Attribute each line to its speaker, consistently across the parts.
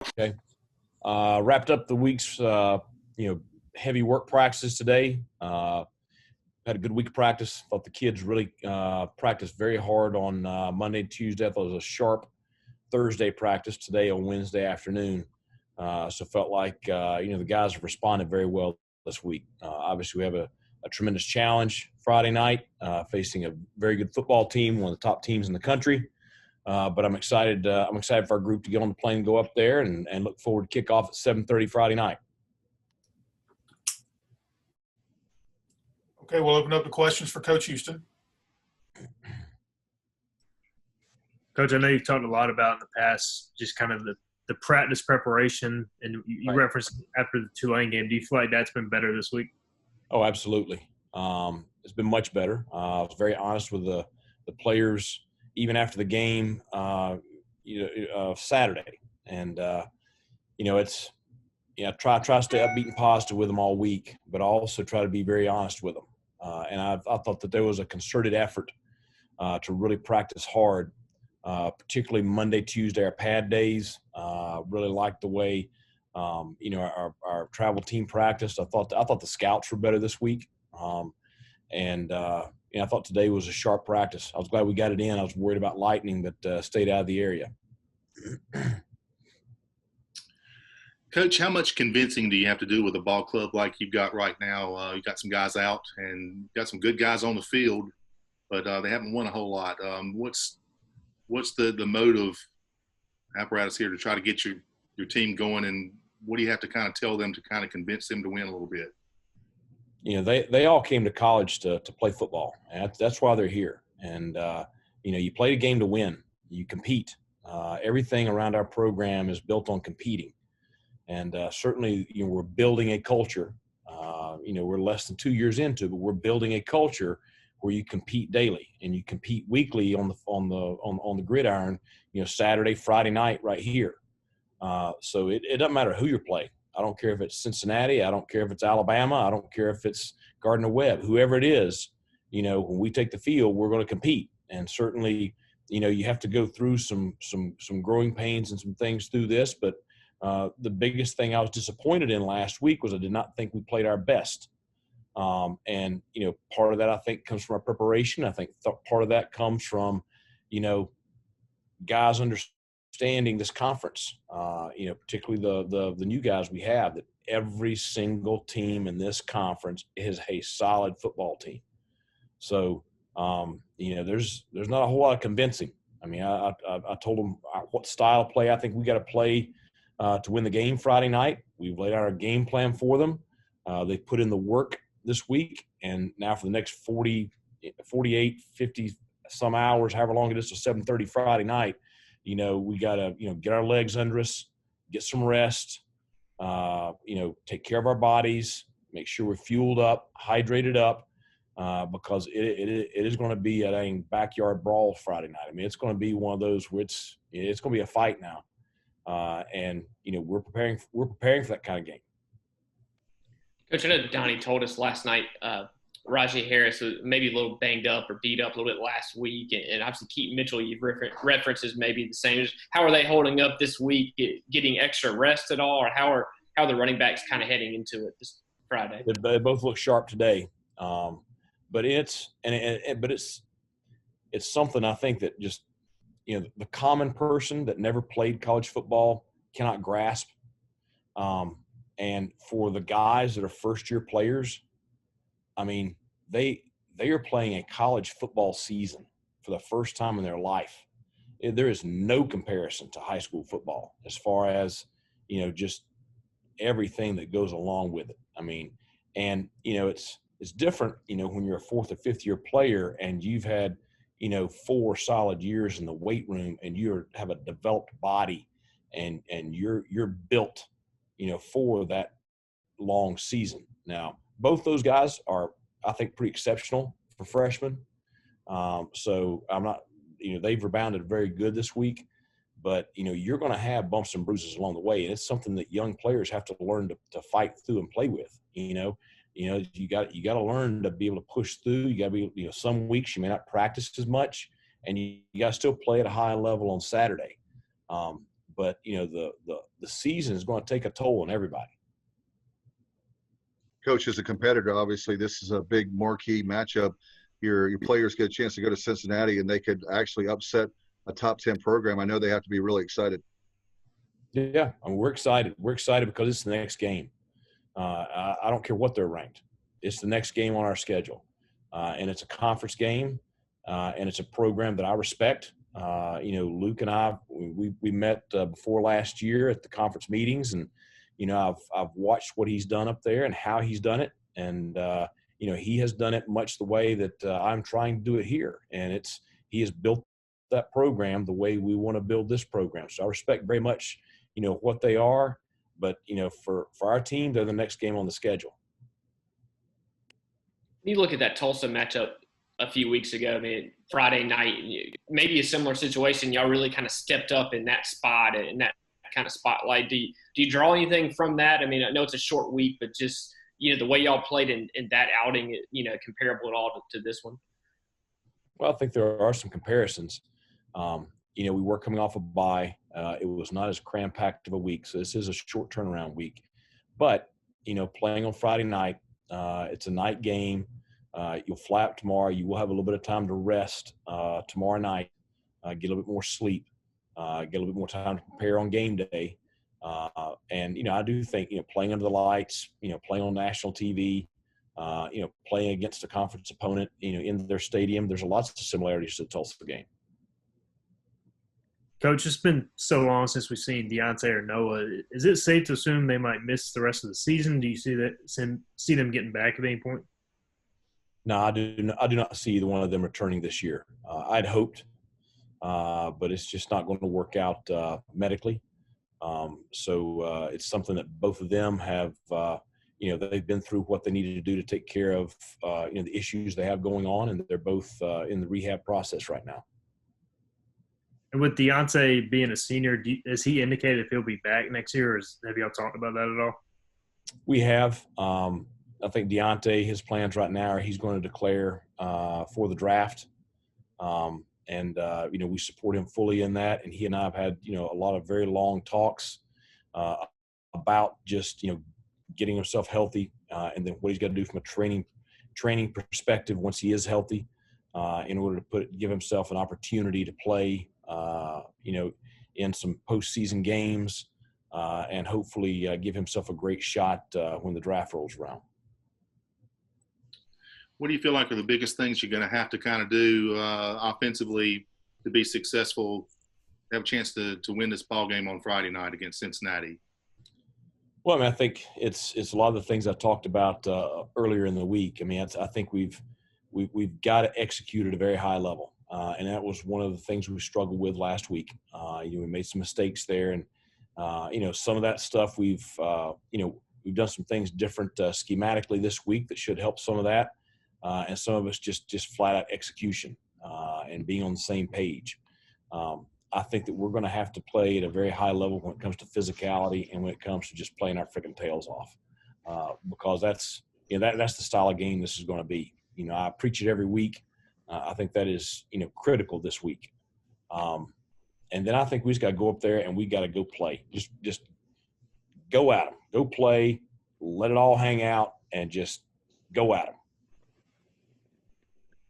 Speaker 1: Okay. Wrapped up the week's heavy work practices today. Had a good week of practice. Thought the kids really practiced very hard on Monday, Tuesday. I thought it was a sharp Thursday practice today on Wednesday afternoon. So felt like the guys have responded very well this week. Obviously, we have a tremendous challenge Friday night facing a very good football team, one of the top teams in the country. But I'm excited. I'm excited for our group to get on the plane and go up there, and look forward to kickoff at 7:30 Friday night.
Speaker 2: Okay, we'll open up the questions for Coach Houston.
Speaker 3: Coach, I know you've talked a lot about in the past just kind of the practice preparation, and you referenced after the Tulane game. Do you feel like that's been better this week?
Speaker 1: Oh, absolutely. It's been much better. I was very honest with the players even after the game Saturday. And, try to stay upbeat and positive with them all week, but I also try to be very honest with them. And I thought that there was a concerted effort to really practice hard, particularly Monday, Tuesday, our pad days. Really liked the way, our travel team practiced. I thought the scouts were better this week. I thought today was a sharp practice. I was glad we got it in. I was worried about lightning, but stayed out of the area.
Speaker 4: Coach, how much convincing do you have to do with a ball club like you've got right now? You've got some guys out and got some good guys on the field, but they haven't won a whole lot. What's the motive apparatus here to try to get your team going, and what do you have to kind of tell them to kind of convince them to win a little bit?
Speaker 1: They all came to college to play football, and that's why they're here. And you play the game to win. You compete. Everything around our program is built on competing. And certainly, we're building a culture. We're less than 2 years into it, but we're building a culture where you compete daily and you compete weekly on the gridiron. Saturday, Friday night, right here. So it doesn't matter who you're playing. I don't care if it's Cincinnati. I don't care if it's Alabama. I don't care if it's Gardner-Webb. Whoever it is, when we take the field, we're going to compete. And certainly, you have to go through some growing pains and some things through this, but the biggest thing I was disappointed in last week was I did not think we played our best. And part of that I think comes from our preparation. I think part of that comes from, guys understanding this conference, particularly the new guys we have, that every single team in this conference is a solid football team. So, there's not a whole lot of convincing. I mean, I told them what style of play I think we got to play to win the game Friday night. We've laid out our game plan for them. They put in the work this week, and now for the next 48, 50 some hours, however long it is, to 7:30 Friday night, we got to, get our legs under us, get some rest, take care of our bodies, make sure we're fueled up, hydrated up, because it is going to be a backyard brawl Friday night. I mean, it's going to be one of those where it's going to be a fight now. We're preparing for that kind of game.
Speaker 5: Coach, I know Donnie told us last night Rajee Harris was maybe a little banged up or beat up a little bit last week, and obviously Keaton Mitchell, you've references maybe the same. How are they holding up this week? Getting extra rest at all, or how are the running backs kind of heading into it this Friday?
Speaker 1: They both look sharp today, but it's something I think that just the common person that never played college football cannot grasp. And for the guys that are first-year players, I mean, they are playing a college football season for the first time in their life. There is no comparison to high school football as far as, just everything that goes along with it. I mean, and, it's different, when you're a fourth or fifth-year player and you've had, 4 solid years in the weight room and you have a developed body and you're built, for that long season. Now, both those guys are, I think, pretty exceptional for freshmen. So I'm not, they've rebounded very good this week, but, you're going to have bumps and bruises along the way. And it's something that young players have to learn to fight through and play with. You got to learn to be able to push through. You got to be, some weeks you may not practice as much, and you got to still play at a high level on Saturday. but the season is going to take a toll on everybody.
Speaker 6: Coach, as a competitor, obviously this is a big marquee matchup. Your players get a chance to go to Cincinnati, and they could actually upset a top 10 program. I know they have to be really excited.
Speaker 1: Yeah, I mean, we're excited. We're excited because it's the next game. I don't care what they're ranked. It's the next game on our schedule, and it's a conference game, and it's a program that I respect. Luke and I, we met before last year at the conference meetings, and I've watched what he's done up there and how he's done it, and he has done it much the way that I'm trying to do it here, and he has built that program the way we want to build this program. So I respect very much what they are, but for our team, they're the next game on the schedule.
Speaker 5: You look at that Tulsa matchup a few weeks ago. I mean, Friday night, maybe a similar situation. Y'all really kind of stepped up in that spot, in that kind of spotlight. Do you draw anything from that? I mean, I know it's a short week, but just the way y'all played in that outing, comparable at all to this one?
Speaker 1: Well, I think there are some comparisons. We were coming off a bye. It was not as cram-packed of a week, so this is a short turnaround week. But, playing on Friday night, it's a night game. You'll fly out tomorrow. You will have a little bit of time to rest tomorrow night, get a little bit more sleep, get a little bit more time to prepare on game day. And I do think, playing under the lights, playing on national TV, playing against a conference opponent, in their stadium, there's lots of similarities to the Tulsa game.
Speaker 3: Coach, it's been so long since we've seen Deontay or Noah. Is it safe to assume they might miss the rest of the season? Do you see them getting back at any point?
Speaker 1: No, I do not see either one of them returning this year. I'd hoped, but it's just not going to work out medically. So it's something that both of them have, they've been through what they needed to do to take care of, the issues they have going on, and they're both in the rehab process right now.
Speaker 3: And with Deontay being a senior, has he indicated if he'll be back next year, or have y'all talked about that at all?
Speaker 1: We have. I think Deontay, his plans right now are he's going to declare for the draft. We support him fully in that. And he and I have had, a lot of very long talks about just, getting himself healthy and then what he's got to do from a training perspective once he is healthy in order to give himself an opportunity to play, in some postseason games and hopefully give himself a great shot when the draft rolls around.
Speaker 4: What do you feel like are the biggest things you're going to have to kind of do offensively to be successful, have a chance to win this ball game on Friday night against Cincinnati?
Speaker 1: Well, I think it's a lot of the things I talked about earlier in the week. I think we've got to execute at a very high level, and that was one of the things we struggled with last week. We made some mistakes there, and some of that stuff we've done some things different schematically this week that should help some of that. And some of us just flat out execution and being on the same page. I think that we're going to have to play at a very high level when it comes to physicality and when it comes to just playing our freaking tails off, because that's the style of game this is going to be. I preach it every week. I think that is critical this week. And then I think we just got to go up there and we got to go play. Just go at them, go play, let it all hang out, and just go at them.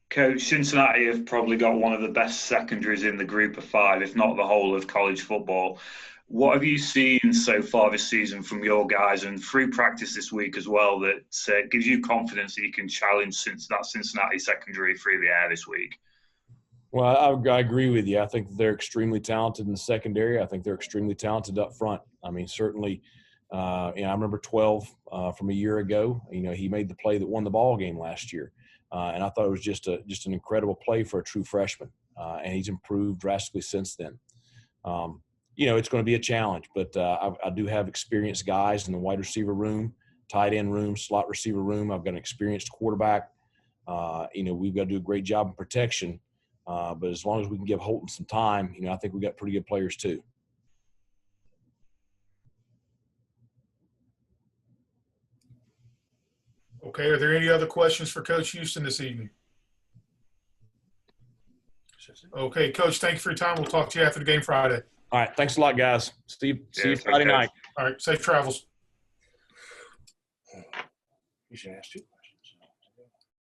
Speaker 7: Coach, Cincinnati have probably got one of the best secondaries in the group of five, if not the whole of college football. What have you seen so far this season from your guys and through practice this week as well that gives you confidence that you can challenge that Cincinnati secondary through the air this week?
Speaker 1: Well, I agree with you. I think they're extremely talented in the secondary. I think they're extremely talented up front. Certainly, I remember 12 from a year ago. He made the play that won the ball game last year. And I thought it was just an incredible play for a true freshman, and he's improved drastically since then. It's going to be a challenge, but I do have experienced guys in the wide receiver room, tight end room, slot receiver room. I've got an experienced quarterback. We've got to do a great job in protection, but as long as we can give Holton some time, I think we've got pretty good players too.
Speaker 2: Okay, are there any other questions for Coach Houston this evening? Okay, Coach, thank you for your time. We'll talk to you after the game Friday.
Speaker 1: All right. Thanks a lot, guys. See you
Speaker 7: Cheers.
Speaker 1: Friday
Speaker 7: Take care.
Speaker 1: night.
Speaker 2: All right, safe travels.
Speaker 8: You should ask you.